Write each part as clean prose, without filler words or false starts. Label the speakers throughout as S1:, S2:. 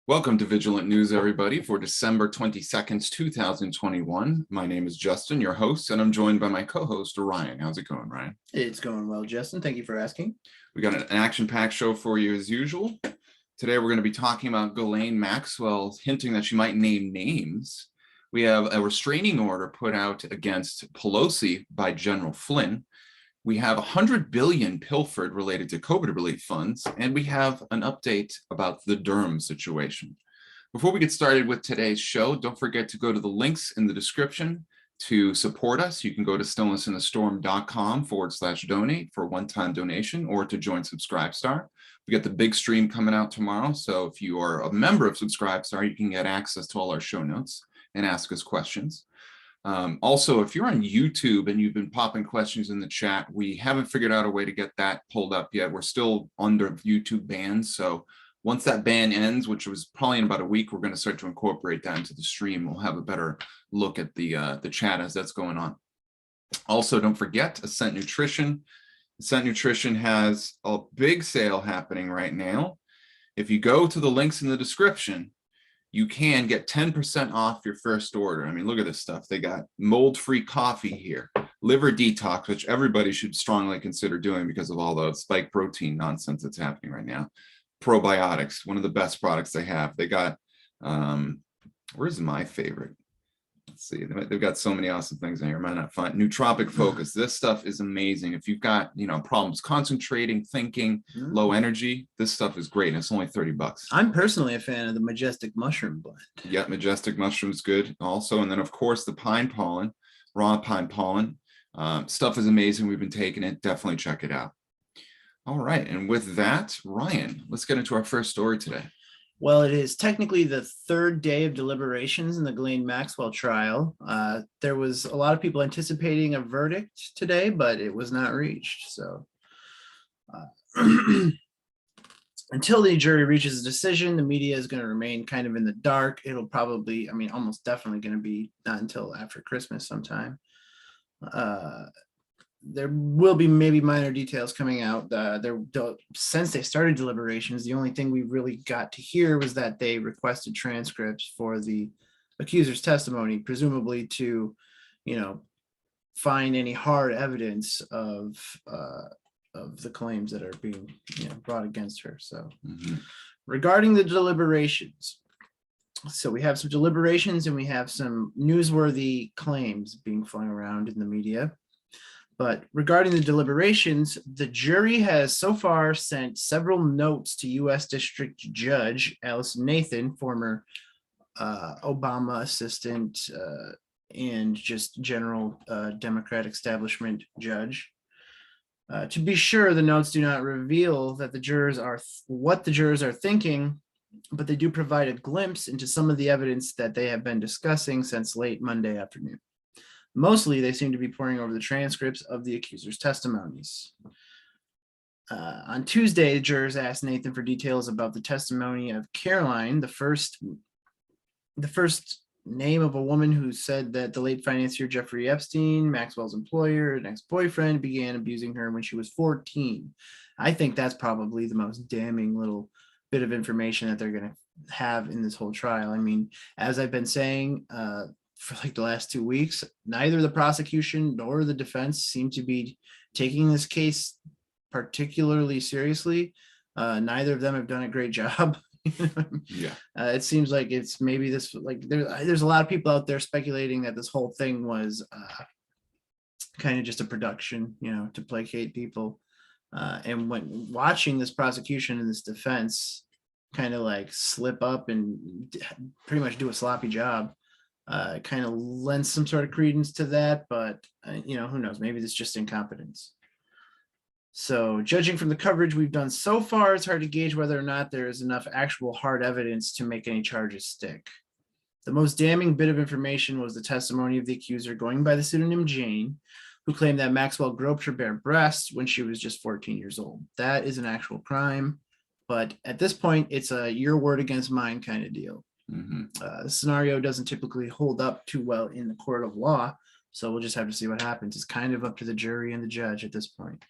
S1: Welcome to Vigilant News, everybody, for December 22nd, 2021. My name is Justin, your host, and I'm joined by my co-host, Ryan. How's it going, Ryan?
S2: It's going well, Justin. Thank you for asking.
S1: We got an action-packed show for you as usual. Today, we're going to be talking about Ghislaine Maxwell hinting that she might name names. We have a restraining order put out against Pelosi by General Flynn. We have 100 billion pilfered related to COVID relief funds, and we have an update about the Durham situation. Before we get started with today's show, don't forget to go to the links in the description to support us. You can go to stillnessinthestorm.com/donate for a one-time donation or to join Subscribestar. We got the big stream coming out tomorrow, so if you are a member of Subscribestar, you can get access to all our show notes and ask us questions. Also, if you're on YouTube and you've been popping questions in the chat, we haven't figured out a way to get that pulled up yet. We're still under YouTube ban. So once that ban ends, which was probably in about a week, we're going to start to incorporate that into the stream. We'll have a better look at the chat as that's going on. Also, don't forget Ascent Nutrition. Ascent Nutrition has a big sale happening right now. If you go to the links in the description, you can get 10% off your first order. I mean, look at this stuff. They got mold-free coffee here, liver detox, which everybody should strongly consider doing because of all the spike protein nonsense that's happening right now. Probiotics, one of the best products they have. They got, where's my favorite? Let's see, they've got so many awesome things in here. Might not find nootropic focus. This stuff is amazing. If you've got, problems concentrating, thinking, low energy, this stuff is great. And it's only $30.
S2: I'm personally a fan of the Majestic Mushroom Blend.
S1: Yeah, Majestic Mushroom's good also. And then of course the pine pollen, raw pine pollen. Stuff is amazing. We've been taking it. Definitely check it out. All right. And with that, Ryan, let's get into our first story today.
S2: Well, it is technically the third day of deliberations in the Ghislaine Maxwell trial. There was a lot of people anticipating a verdict today, but it was not reached. So until the jury reaches a decision, the media is going to remain kind of in the dark. It'll probably, almost definitely going to be not until after Christmas sometime. There will be maybe minor details coming out. Since they started deliberations, the only thing we really got to hear was that they requested transcripts for the accuser's testimony, presumably to, find any hard evidence of the claims that are being, brought against her. So, regarding the deliberations, so we have some deliberations and we have some newsworthy claims being flung around in the media. But regarding the deliberations, the jury has so far sent several notes to U.S. District Judge Allison Nathan, former Obama assistant and just general Democratic establishment judge. To be sure, the notes do not reveal that what the jurors are thinking, but they do provide a glimpse into some of the evidence that they have been discussing since late Monday afternoon. Mostly, they seem to be poring over the transcripts of the accuser's testimonies. On Tuesday, the jurors asked Nathan for details about the testimony of Caroline, the first name of a woman who said that the late financier Jeffrey Epstein, Maxwell's employer and ex-boyfriend, began abusing her when she was 14. I think that's probably the most damning little bit of information that they're going to have in this whole trial. I mean, as I've been saying, for like the last 2 weeks, neither the prosecution nor the defense seem to be taking this case particularly seriously. Neither of them have done a great job.
S1: Yeah.
S2: It seems like it's maybe this, like there's a lot of people out there speculating that this whole thing was kind of just a production, to placate people. And when watching this prosecution and this defense kind of like slip up and pretty much do a sloppy job, kind of lends some sort of credence to that, but who knows, maybe it's just incompetence. So judging from the coverage we've done so far, it's hard to gauge whether or not there is enough actual hard evidence to make any charges stick. The most damning bit of information was the testimony of the accuser going by the pseudonym Jane, who claimed that Maxwell groped her bare breasts when she was just 14 years old. That is an actual crime, but at this point, it's a your word against mine kind of deal. The scenario doesn't typically hold up too well in the court of law, so we'll just have to see what happens. It's kind of up to the jury and the judge at this point.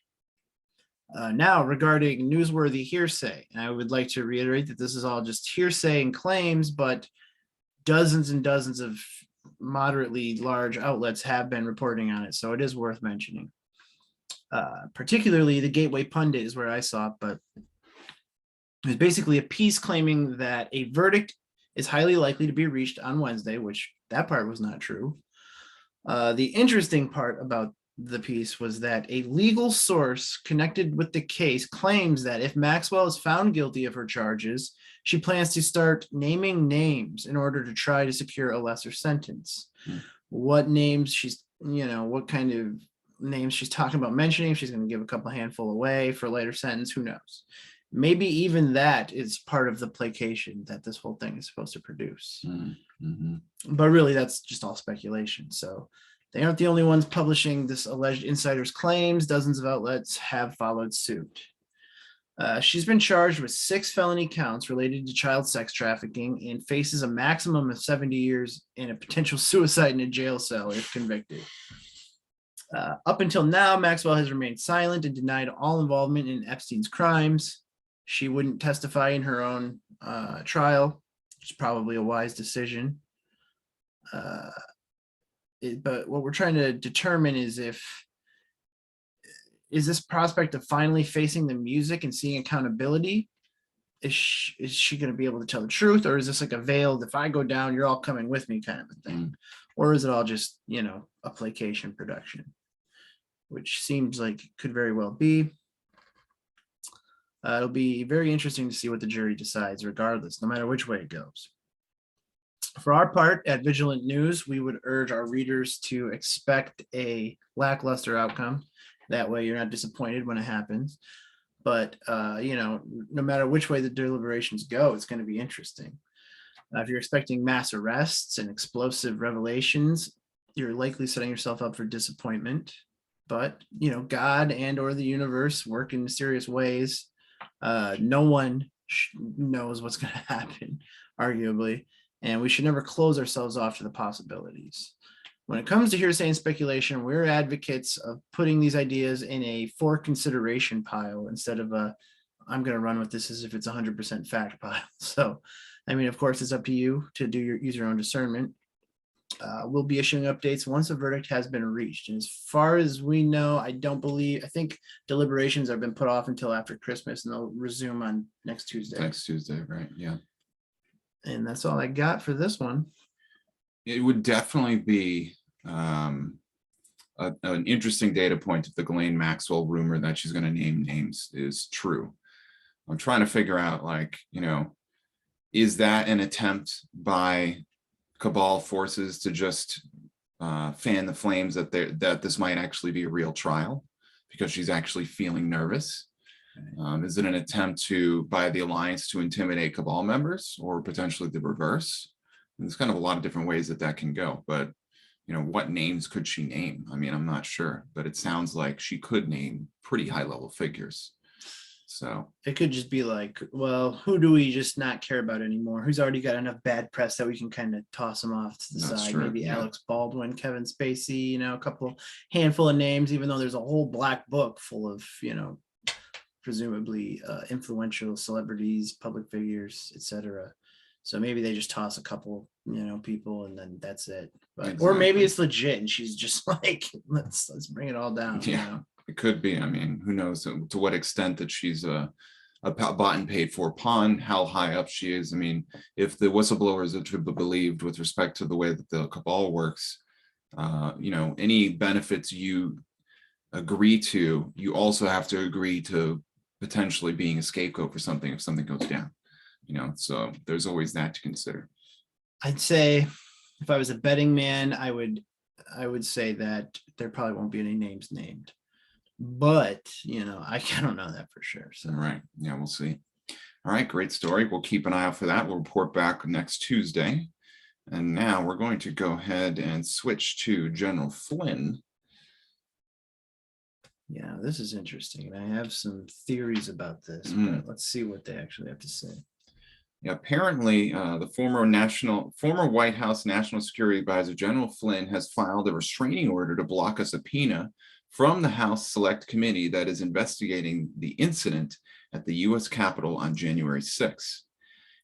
S2: Now, regarding newsworthy hearsay, I would like to reiterate that this is all just hearsay and claims, but dozens and dozens of moderately large outlets have been reporting on it, so it is worth mentioning. Particularly the Gateway Pundit is where I saw it, but it's basically a piece claiming that a verdict is highly likely to be reached on Wednesday, which that part was not true. The interesting part about the piece was that a legal source connected with the case claims that if Maxwell is found guilty of her charges, she plans to start naming names in order to try to secure a lesser sentence. What names she's, what kind of names she's talking about mentioning, she's going to give a couple handful away for a later sentence, who knows? Maybe even that is part of the placation that this whole thing is supposed to produce. But really, that's just all speculation. So they aren't the only ones publishing this alleged insider's claims. Dozens of outlets have followed suit. She's been charged with 6 felony counts related to child sex trafficking and faces a maximum of 70 years and a potential suicide in a jail cell if convicted. Up until now, Maxwell has remained silent and denied all involvement in Epstein's crimes. She wouldn't testify in her own trial, which is probably a wise decision. But what we're trying to determine is this prospect of finally facing the music and seeing accountability, is she going to be able to tell the truth, or is this like a veiled, if I go down, you're all coming with me kind of a thing? Or is it all just, a placation production, which seems like it could very well be. It'll be very interesting to see what the jury decides, regardless, no matter which way it goes. For our part at Vigilant News, we would urge our readers to expect a lackluster outcome. That way you're not disappointed when it happens. But, no matter which way the deliberations go, it's going to be interesting. If you're expecting mass arrests and explosive revelations, you're likely setting yourself up for disappointment. But, God and or the universe work in mysterious ways. No one knows what's going to happen, arguably. And we should never close ourselves off to the possibilities. When it comes to hearsay and speculation, we're advocates of putting these ideas in a for consideration pile instead of I'm going to run with this as if it's 100% fact pile. So, of course, it's up to you to use your own discernment. We'll be issuing updates once a verdict has been reached. And as far as we know, I think deliberations have been put off until after Christmas, and they'll resume on next Tuesday.
S1: Next Tuesday, right? Yeah.
S2: And that's all I got for this one.
S1: It would definitely be an interesting data point if the Ghislaine Maxwell rumor that she's going to name names is true. I'm trying to figure out, is that an attempt by cabal forces to just fan the flames that this might actually be a real trial because she's actually feeling nervous? Is it an attempt by the alliance to intimidate cabal members, or potentially the reverse? And there's kind of a lot of different ways that can go, but what names could she name? I'm not sure, but it sounds like she could name pretty high level figures. So
S2: it could just be like, well, who do we just not care about anymore? Who's already got enough bad press that we can kind of toss them off to the side?
S1: True,
S2: maybe
S1: yeah.
S2: Alex Baldwin, Kevin Spacey, a handful of names, even though there's a whole black book full of, presumably influential celebrities, public figures, etc. So maybe they just toss a couple, people, and then that's it. But
S1: Exactly.
S2: Or maybe it's legit, and she's just like, let's bring it all down.
S1: Yeah, it could be. Who knows to what extent that she's a bought and paid for pawn, how high up she is. If the whistleblowers are to be believed with respect to the way that the cabal works, any benefits you agree to, you also have to agree to potentially being a scapegoat for something if something goes down. So there's always that to consider.
S2: I'd say if I was a betting man, I would say that there probably won't be any names named, but I don't know that for sure. So
S1: right, yeah, we'll see. All right, great story. We'll keep an eye out for that. We'll report back next Tuesday. And now we're going to go ahead and switch to General Flynn.
S2: Yeah, this is interesting. I have some theories about this, but let's see what they actually have to say.
S1: Yeah, apparently, the former White House National Security Advisor General Flynn has filed a restraining order to block a subpoena from the House Select Committee that is investigating the incident at the U.S. Capitol on January 6.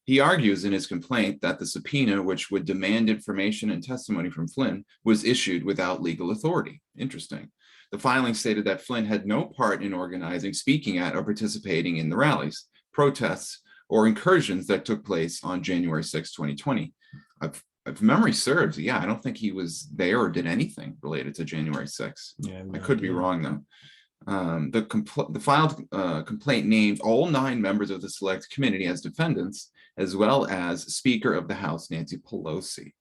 S1: He argues in his complaint that the subpoena, which would demand information and testimony from Flynn, was issued without legal authority. Interesting. The filing stated that Flynn had no part in organizing, speaking at, or participating in the rallies, protests, or incursions that took place on January 6, 2020. If memory serves, yeah, I don't think he was there or did anything related to January 6.
S2: Yeah,
S1: I could be wrong, though. The filed complaint named all 9 members of the Select Committee as defendants, as well as Speaker of the House, Nancy Pelosi.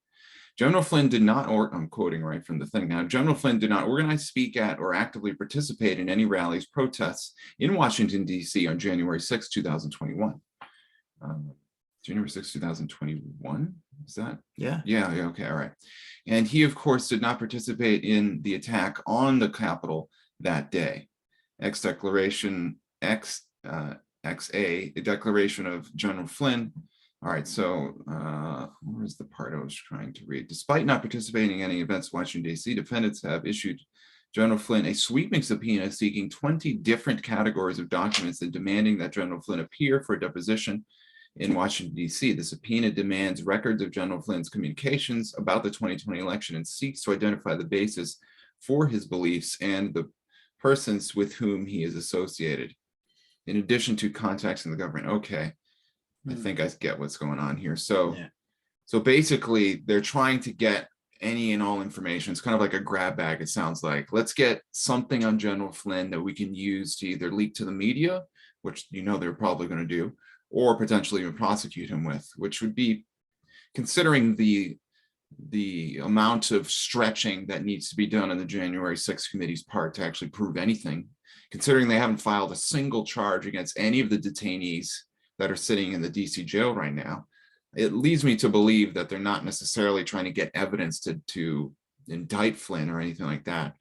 S1: General Flynn did not, or I'm quoting right from the thing now, General Flynn did not organize, speak at, or actively participate in any rallies, protests in Washington, D.C. on January 6, 2021. January 6, 2021, is that?
S2: Yeah.
S1: Yeah, okay, all right. And he, of course, did not participate in the attack on the Capitol that day. XA, a declaration of General Flynn. All right, so where's the part I was trying to read? Despite not participating in any events in Washington, D.C., defendants have issued General Flynn a sweeping subpoena seeking 20 different categories of documents and demanding that General Flynn appear for a deposition in Washington, D.C. The subpoena demands records of General Flynn's communications about the 2020 election and seeks to identify the basis for his beliefs and the persons with whom he is associated, in addition to contacting the government. Okay, I think I get what's going on here. So, so basically, they're trying to get any and all information. It's kind of like a grab bag, it sounds like. Let's get something on General Flynn that we can use to either leak to the media, which you know they're probably going to do, or potentially even prosecute him with, which would be, considering the amount of stretching that needs to be done on the January 6th committee's part to actually prove anything, considering they haven't filed a single charge against any of the detainees that are sitting in the DC jail right now. It leads me to believe that they're not necessarily trying to get evidence to indict Flynn or anything like that.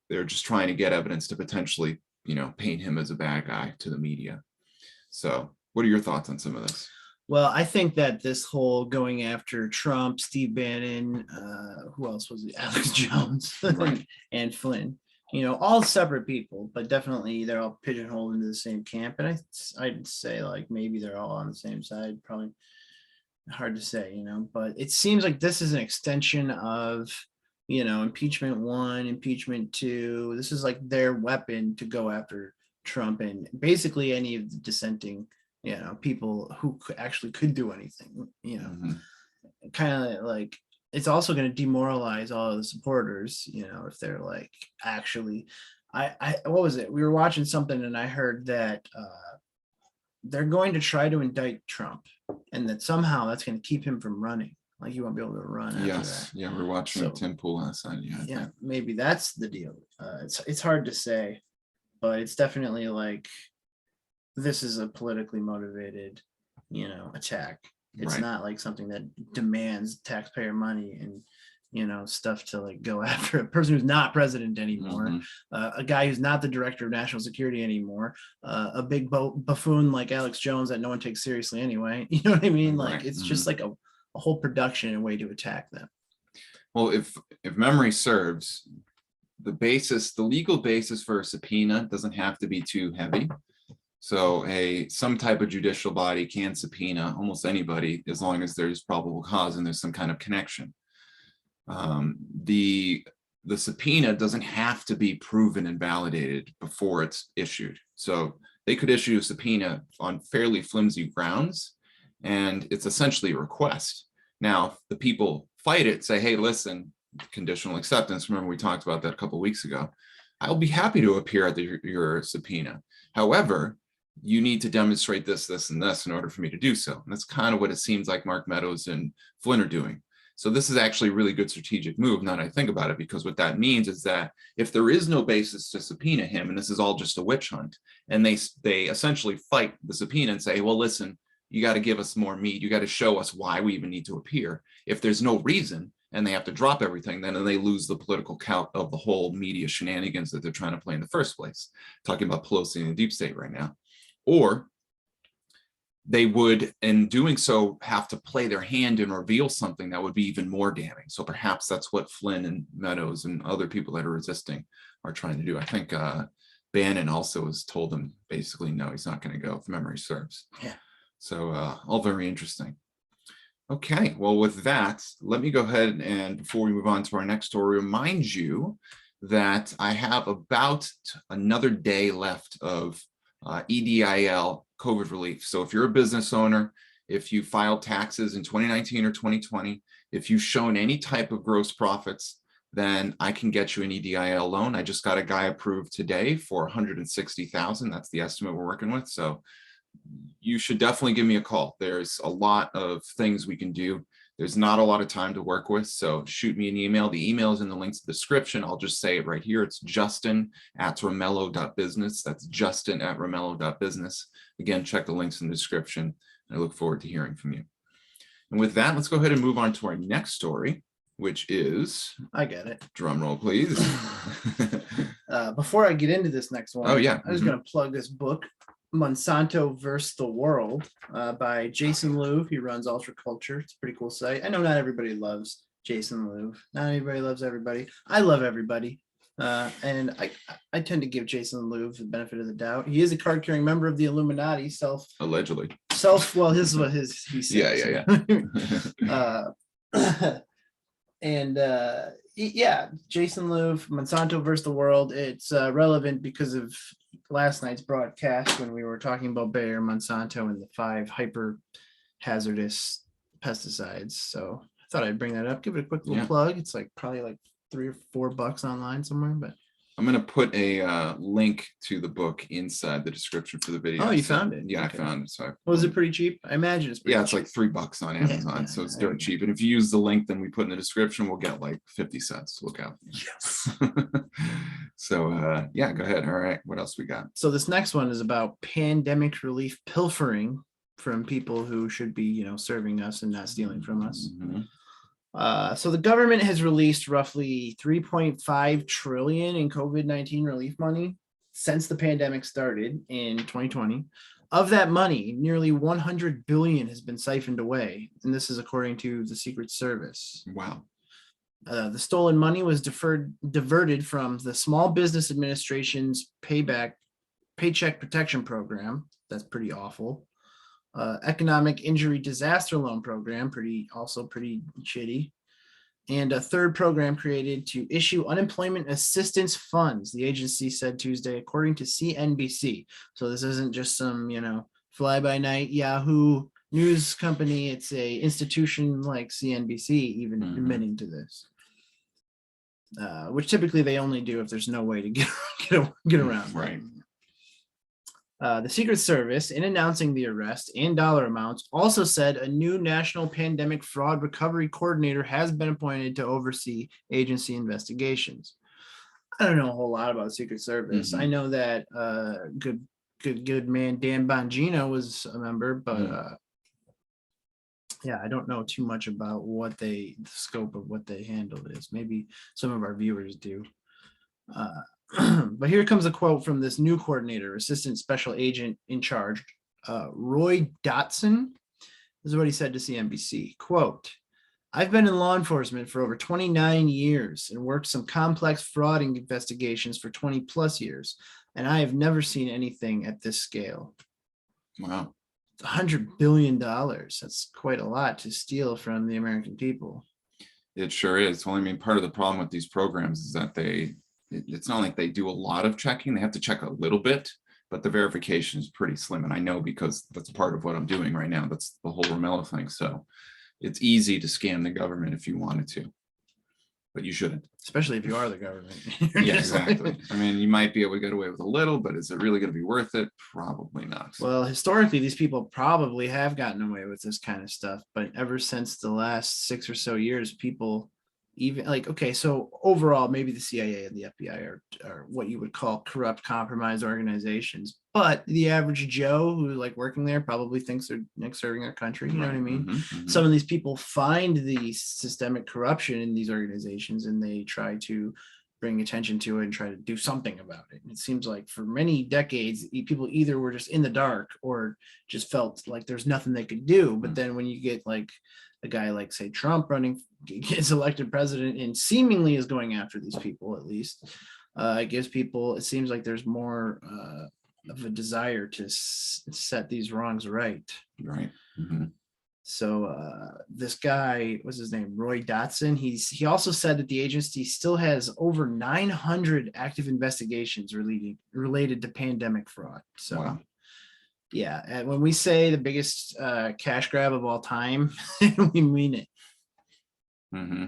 S1: They're just trying to get evidence to potentially, you know, paint him as a bad guy to the media. So what are your thoughts on some of this?
S2: Well, I think that this whole going after Trump, Steve Bannon, who else was it? Alex Jones
S1: Right.
S2: and Flynn, you know, all separate people, but definitely they're all pigeonholed into the same camp. And I'd say like maybe they're all on the same side, probably hard to say, you know, but it seems like this is an extension of, you know, impeachment 1, impeachment 2. This is like their weapon to go after Trump and basically any of the dissenting, you know, people who actually could do anything, you know, kind of like it's also going to demoralize all of the supporters, you know, if they're like actually, what was it? We were watching something and I heard that they're going to try to indict Trump and that somehow that's going to keep him from running. Like he won't be able to run after that.
S1: Yeah, we're watching Tim Pool last night.
S2: Yeah, maybe that's the deal. It's hard to say, but it's definitely like this is a politically motivated, you know, attack. It's
S1: Right.
S2: not like something that demands taxpayer money and, you know, stuff to like go after a person who's not president anymore, a guy who's not the director of national security anymore, a big buffoon like Alex Jones that no one takes seriously anyway. You know what I mean? Like it's just like a whole production and way to attack them.
S1: Well, if memory serves, the legal basis for a subpoena doesn't have to be too heavy. So some type of judicial body can subpoena almost anybody as long as there's probable cause and there's some kind of connection. The subpoena doesn't have to be proven and validated before it's issued. So they could issue a subpoena on fairly flimsy grounds, and it's essentially a request. Now, the people fight it, say, hey, listen, conditional acceptance. Remember, we talked about that a couple of weeks ago. I'll be happy to appear at your subpoena. However, you need to demonstrate this, this, and this in order for me to do so. And that's kind of what it seems like Mark Meadows and Flynn are doing. So this is actually a really good strategic move, now that I think about it, because what that means is that if there is no basis to subpoena him, and this is all just a witch hunt, and they essentially fight the subpoena and say, well, listen, you got to give us more meat. You got to show us why we even need to appear. If there's no reason and they have to drop everything, then they lose the political count of the whole media shenanigans that they're trying to play in the first place. Talking about Pelosi and the deep state right now. Or they would, in doing so, have to play their hand and reveal something that would be even more damning. So perhaps that's what Flynn and Meadows and other people that are resisting are trying to do. I think Bannon also has told him basically, no, he's not going to go, if memory serves.
S2: Yeah.
S1: So all very interesting. Okay, well, with that, let me go ahead and before we move on to our next story, remind you that I have about another day left of EDIL COVID relief. So if you're a business owner, if you filed taxes in 2019 or 2020, if you've shown any type of gross profits, then I can get you an EDIL loan. I just got a guy approved today for 160,000. That's the estimate we're working with. So you should definitely give me a call. There's a lot of things we can do. There's not a lot of time to work with, so shoot me an email. The email is in the links in the description. I'll just say it right here. It's justin@romello.business. That's justin@romello.business. Again, check the links in the description. I look forward to hearing from you. And with that, let's go ahead and move on to our next story, which is,
S2: I get it.
S1: drum roll, please.
S2: Before I get into this next one,
S1: Oh, yeah.
S2: I was going to plug this book, Monsanto versus the World, by Jason Louv. He runs Ultra Culture. It's a pretty cool site. I know not everybody loves Jason Louv. Not everybody loves everybody. I love everybody. And I tend to give Jason Louv the benefit of the doubt. He is a card-carrying member of the Illuminati,
S1: Allegedly.
S2: well, this is what he says.
S1: Yeah.
S2: Jason Louv, Monsanto versus the World. It's relevant because of last night's broadcast when we were talking about Bayer, Monsanto, and the 5 hyper hazardous pesticides. So I thought I'd bring that up, give it a quick little plug. It's probably like $3 or $4 online somewhere, but
S1: I'm going to put a link to the book inside the description for the video.
S2: Oh, you found it?
S1: Yeah,
S2: Okay.
S1: I found it. So
S2: was it pretty cheap? I imagine it's pretty
S1: yeah, it's
S2: cheap.
S1: like $3 on Amazon. So it's
S2: there
S1: dirt
S2: you
S1: cheap. And if you use the link then we put in the description, we'll get like 50 cents. Look out.
S2: Yes.
S1: So yeah, go ahead. All right. What else we got?
S2: So this next one is about pandemic relief pilfering from people who should be, serving us and not stealing from us.
S1: Mhm.
S2: So the government has released roughly 3.5 trillion in COVID-19 relief money since the pandemic started in 2020. Of that money, nearly 100 billion has been siphoned away, and this is according to the Secret Service.
S1: Wow.
S2: The stolen money was diverted from the Small Business Administration's Paycheck Protection Program. That's pretty awful. Economic Injury Disaster Loan Program, pretty shitty. And a third program created to issue unemployment assistance funds, the agency said Tuesday, according to CNBC. So this isn't just some, fly-by-night Yahoo news company. It's a institution like CNBC even admitting to this, which typically they only do if there's no way to get around.
S1: Right.
S2: The Secret Service, in announcing the arrest and dollar amounts, also said a new National Pandemic Fraud Recovery Coordinator has been appointed to oversee agency investigations. I don't know a whole lot about the Secret Service. I know that good man Dan Bongino was a member, but I don't know too much about the scope of what they handle is. Maybe some of our viewers do. But here comes a quote from this new coordinator, Assistant Special Agent in charge, Roy Dotson. This is what he said to CNBC, quote, "I've been in law enforcement for over 29 years and worked some complex fraud investigations for 20 plus years, and I have never seen anything at this scale."
S1: Wow.
S2: $100 billion. That's quite a lot to steal from the American people.
S1: It sure is. Well, I mean, part of the problem with these programs is that it's not like they do a lot of checking. They have to check a little bit, but the verification is pretty slim. And I know because that's part of what I'm doing right now. That's the whole Romello thing. So it's easy to scam the government if you wanted to, but you shouldn't.
S2: Especially if you are the government.
S1: Yeah, exactly. I mean, you might be able to get away with a little, but is it really going to be worth it? Probably not.
S2: Well, historically, these people probably have gotten away with this kind of stuff, but ever since the last 6 or so years, people so overall, maybe the CIA and the FBI are what you would call corrupt, compromised organizations. But the average Joe who's working there probably thinks they're serving our country. You know what I mean? Some of these people find the systemic corruption in these organizations and they try to bring attention to it and try to do something about it. And it seems like for many decades, people either were just in the dark or just felt like there's nothing they could do. But then when you get a guy like, say, Trump gets elected president and seemingly is going after these people, at least, It gives people, it seems like there's more of a desire to set these wrongs right.
S1: Right. Mm-hmm.
S2: So this guy, what's his name, Roy Dotson, he also said that the agency still has over 900 active investigations related to pandemic fraud. So
S1: Wow.
S2: yeah, and when we say the biggest cash grab of all time, we mean it.
S1: Mm-hmm.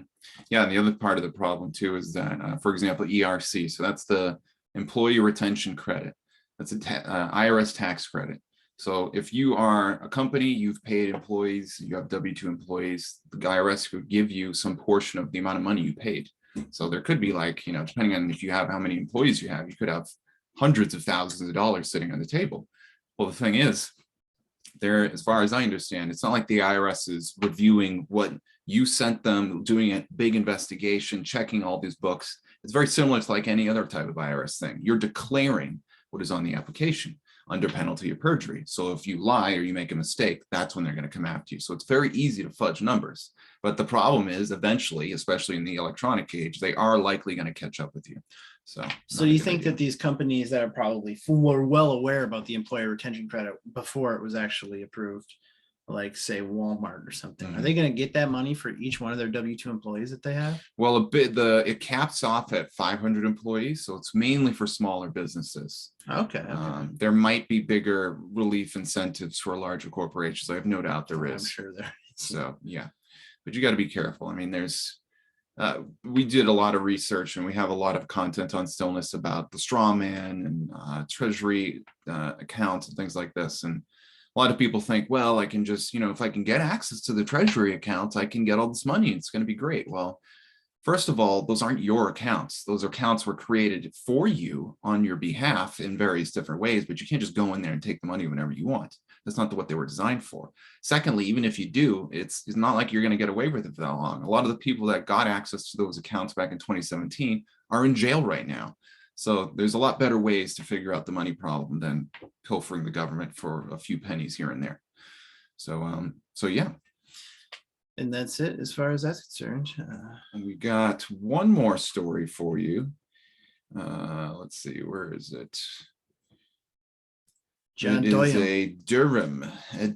S1: Yeah, and the other part of the problem too is that, for example, ERC, so that's the Employee Retention Credit. That's a IRS tax credit. So if you are a company, you've paid employees, you have W-2 employees, the IRS could give you some portion of the amount of money you paid. So there could be like, depending on if you have how many employees you have, you could have hundreds of thousands of dollars sitting on the table. Well, the thing is, as far as I understand, it's not like the IRS is reviewing what you sent them, doing a big investigation, checking all these books. It's very similar to like any other type of IRS thing. You're declaring what is on the application under penalty of perjury. So if you lie or you make a mistake, that's when they're going to come after you. So it's very easy to fudge numbers. But the problem is eventually, especially in the electronic age, they are likely going to catch up with you. So
S2: do you think that these companies that are probably were well aware about the employee retention credit before it was actually approved, like say Walmart or something, are they going to get that money for each one of their W-2 employees that they have?
S1: Well, it caps off at 500 employees, so it's mainly for smaller businesses.
S2: Okay.
S1: There might be bigger relief incentives for larger corporations. I have no doubt there is.
S2: I'm sure there is.
S1: So yeah, but you got to be careful. I mean, we did a lot of research and we have a lot of content on Stillness about the straw man and treasury accounts and things like this. And a lot of people think, well, I can just, if I can get access to the treasury accounts, I can get all this money. It's going to be great. Well, first of all, those aren't your accounts. Those accounts were created for you on your behalf in various different ways, but you can't just go in there and take the money whenever you want. That's not what they were designed for. Secondly, even if you do, it's not like you're going to get away with it for that long. A lot of the people that got access to those accounts back in 2017 are in jail right now. So there's a lot better ways to figure out the money problem than pilfering the government for a few pennies here and there. So yeah.
S2: And that's it as far as that's concerned.
S1: And we got one more story for you. Let's see, where is it?
S2: John
S1: It is
S2: Durham.
S1: a Durham,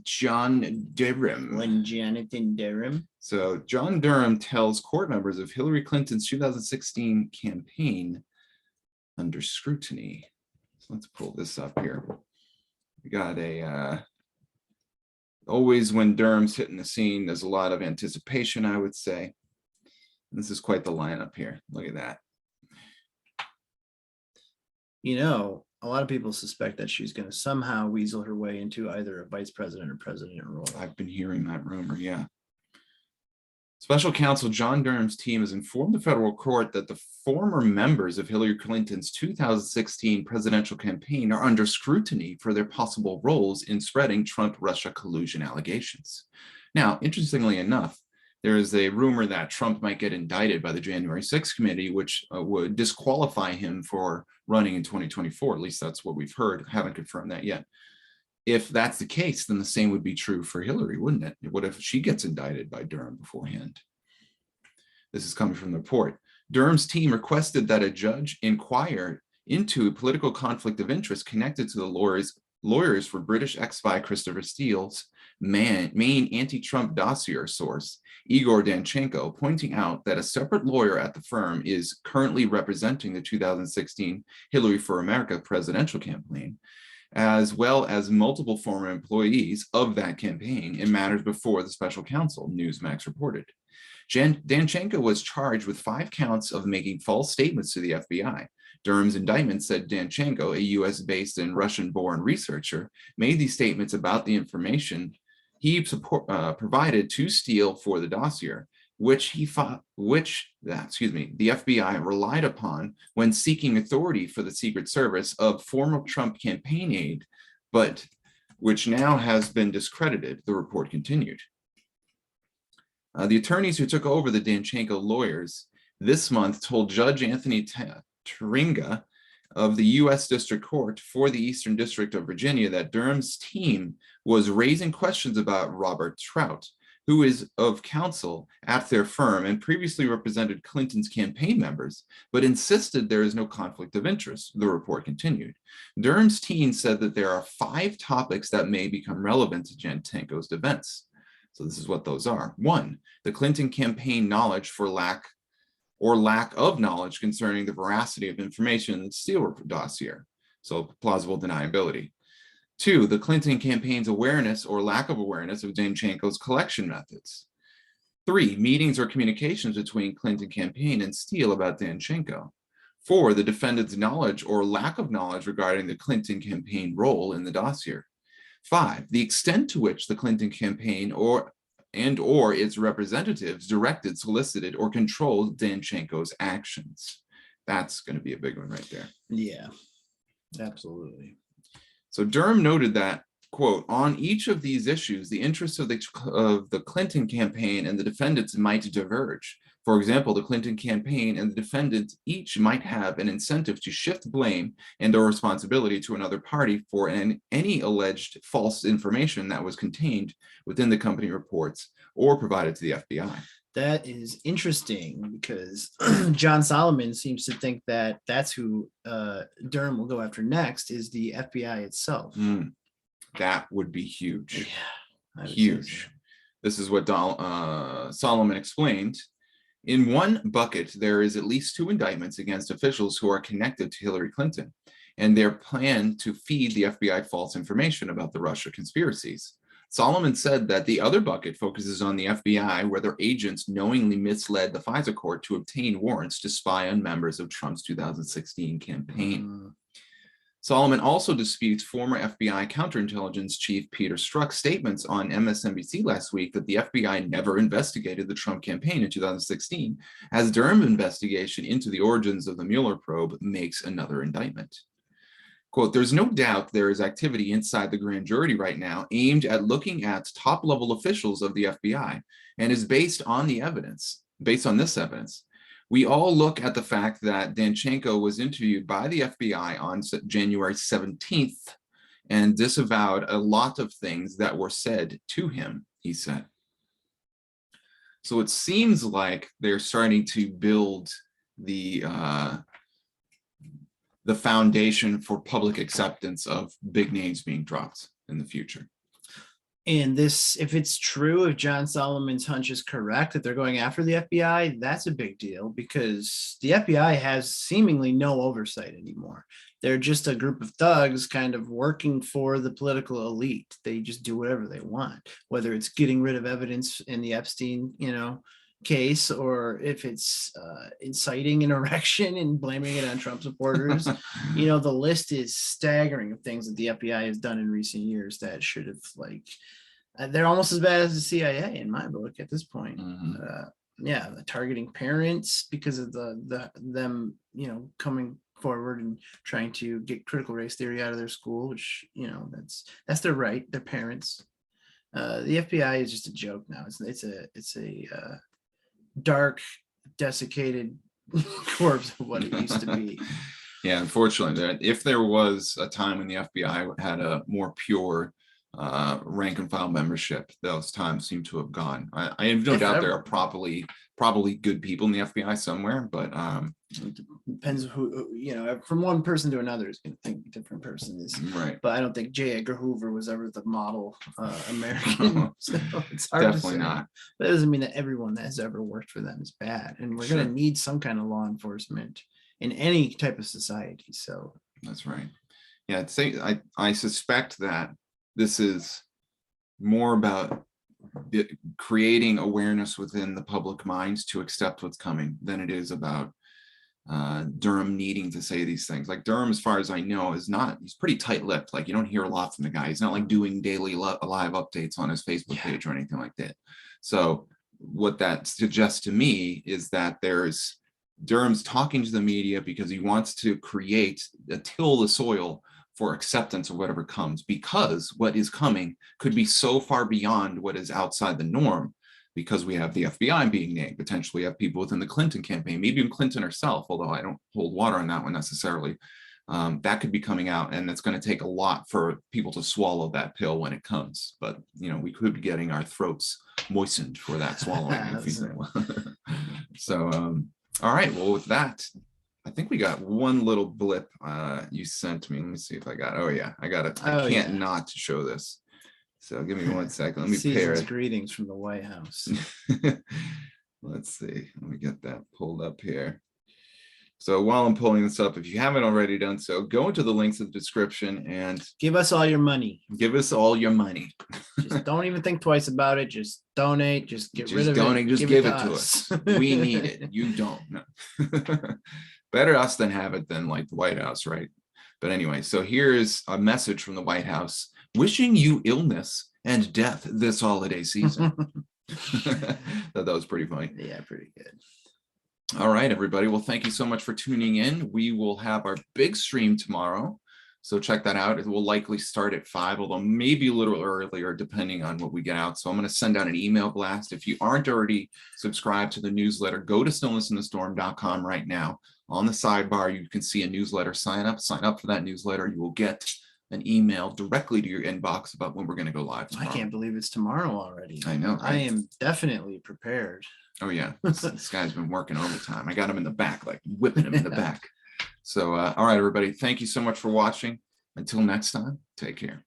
S1: John Durham.
S2: When Jonathan Durham.
S1: So John Durham tells court members of Hillary Clinton's 2016 campaign under scrutiny. So let's pull this up here. We got always when Durham's hitting the scene, there's a lot of anticipation, I would say. This is quite the lineup here. Look at that.
S2: A lot of people suspect that she's going to somehow weasel her way into either a vice president or president role.
S1: I've been hearing that rumor, yeah. Special counsel John Durham's team has informed the federal court that the former members of Hillary Clinton's 2016 presidential campaign are under scrutiny for their possible roles in spreading Trump-Russia collusion allegations. Now, interestingly enough, there is a rumor that Trump might get indicted by the January 6th committee, which would disqualify him for running in 2024. At least that's what we've heard. I haven't confirmed that yet. If that's the case, then the same would be true for Hillary, wouldn't it? What if she gets indicted by Durham beforehand? This is coming from the report. Durham's team requested that a judge inquire into a political conflict of interest connected to the lawyers for British ex-spy Christopher Steele's main anti-Trump dossier source, Igor Danchenko, pointing out that a separate lawyer at the firm is currently representing the 2016 Hillary for America presidential campaign, as well as multiple former employees of that campaign in matters before the special counsel, Newsmax reported. Danchenko was charged with 5 counts of making false statements to the FBI. Durham's indictment said Danchenko, a US-based and Russian-born researcher, made these statements about the information he provided to Steele for the dossier, which the FBI relied upon when seeking authority for the Secret Service of former Trump campaign aide, but which now has been discredited, the report continued. The attorneys who took over the Danchenko lawyers this month told Judge Anthony Taringa of the U.S. District Court for the Eastern District of Virginia that Durham's team was raising questions about Robert Trout, who is of counsel at their firm and previously represented Clinton's campaign members, but insisted there is no conflict of interest, the report continued. Durham's team said that there are 5 topics that may become relevant to Danchenko's defense. So this is what those are. 1, the Clinton campaign knowledge for lack of knowledge concerning the veracity of information in the Steele dossier. So plausible deniability. 2, the Clinton campaign's awareness or lack of awareness of Danchenko's collection methods. 3, meetings or communications between Clinton campaign and Steele about Danchenko. 4, the defendant's knowledge or lack of knowledge regarding the Clinton campaign role in the dossier. 5, the extent to which the Clinton campaign or its representatives directed, solicited, or controlled Danchenko's actions. That's going to be a big one right there.
S2: Yeah, absolutely.
S1: So Durham noted that, quote, on each of these issues, the interests of the Clinton campaign and the defendants might diverge. For example, the Clinton campaign and the defendant each might have an incentive to shift blame and or responsibility to another party for any alleged false information that was contained within the company reports or provided to the FBI.
S2: That is interesting because John Solomon seems to think that that's who Durham will go after next is the FBI itself.
S1: That would be huge.
S2: Yeah,
S1: huge. So. This is what Solomon explained. In one bucket, there is at least 2 indictments against officials who are connected to Hillary Clinton and their plan to feed the FBI false information about the Russia conspiracies. Solomon said that the other bucket focuses on the FBI, where their agents knowingly misled the FISA court to obtain warrants to spy on members of Trump's 2016 campaign. Solomon also disputes former FBI counterintelligence chief Peter Strzok's statements on MSNBC last week that the FBI never investigated the Trump campaign in 2016, as Durham's investigation into the origins of the Mueller probe makes another indictment. Quote, there's no doubt there is activity inside the grand jury right now aimed at looking at top-level officials of the FBI and is based on this evidence. We all look at the fact that Danchenko was interviewed by the FBI on January 17th and disavowed a lot of things that were said to him, he said. So it seems like they're starting to build the foundation for public acceptance of big names being dropped in the future.
S2: And this, if it's true, if John Solomon's hunch is correct, that they're going after the FBI, that's a big deal because the FBI has seemingly no oversight anymore. They're just a group of thugs kind of working for the political elite. They just do whatever they want, whether it's getting rid of evidence in the Epstein, case, or if it's inciting an erection and blaming it on Trump supporters. The list is staggering of things that the FBI has done in recent years that should have they're almost as bad as the CIA in my book at this point. Targeting parents because of them coming forward and trying to get critical race theory out of their school, which that's their right, their parents. The FBI is just a joke now. It's a dark, desiccated corpse of what it used to be.
S1: Yeah, unfortunately, if there was a time when the FBI had a more pure rank and file membership, those times seem to have gone. I have no doubt there are probably good people in the FBI somewhere, but
S2: it depends who from one person to another is going to think a different person is right. But I don't think J. Edgar Hoover was ever the model American. So it's hard
S1: definitely
S2: to say.
S1: not.
S2: But that doesn't mean that everyone that has ever worked for them is bad, and we're going to need some kind of law enforcement in any type of society. So
S1: that's right. Yeah, I suspect that this is more about creating awareness within the public minds to accept what's coming than it is about Durham needing to say these things. Like Durham, as far as I know, he's pretty tight-lipped. Like you don't hear a lot from the guy. He's not like doing daily live updates on his Facebook page or anything like that. So what that suggests to me is that Durham's talking to the media because he wants to till the soil for acceptance of whatever comes, because what is coming could be so far beyond what is outside the norm, because we have the FBI being named, potentially have people within the Clinton campaign, maybe even Clinton herself, although I don't hold water on that one necessarily. that could be coming out, and it's going to take a lot for people to swallow that pill when it comes. But we could be getting our throats moistened for that swallowing. So, all right. Well, with that, I think we got one little blip you sent me. Let me see if I got. Oh yeah, I got it. I can't not show this. So give me 1 second. Let me pair it.
S2: Greetings from the White House.
S1: Let's see. Let me get that pulled up here. So while I'm pulling this up, if you haven't already done so, go into the links in the description and
S2: give us all your money.
S1: Give us all your money.
S2: Just don't even think twice about it. Just donate. Just get rid of
S1: donate,
S2: it.
S1: Just give it to us. We need it. You don't. No. Better us than have it than like the White House, right? But anyway, so here is a message from the White House wishing you illness and death this holiday season. That was pretty funny.
S2: Yeah, pretty good.
S1: All right, everybody. Well, thank you so much for tuning in. We will have our big stream tomorrow. So check that out. It will likely start at 5, although maybe a little earlier, depending on what we get out. So I'm going to send out an email blast. If you aren't already subscribed to the newsletter, go to stillnessinthestorm.com right now. On the sidebar, you can see a newsletter. Sign up for that newsletter. You will get an email directly to your inbox about when we're going to go live tomorrow.
S2: I can't believe it's tomorrow already.
S1: I know. Right?
S2: I am definitely prepared.
S1: Oh, yeah. This guy's been working all the time. I got him in the back, like whipping him in the back. So, all right, everybody. Thank you so much for watching. Until next time, take care.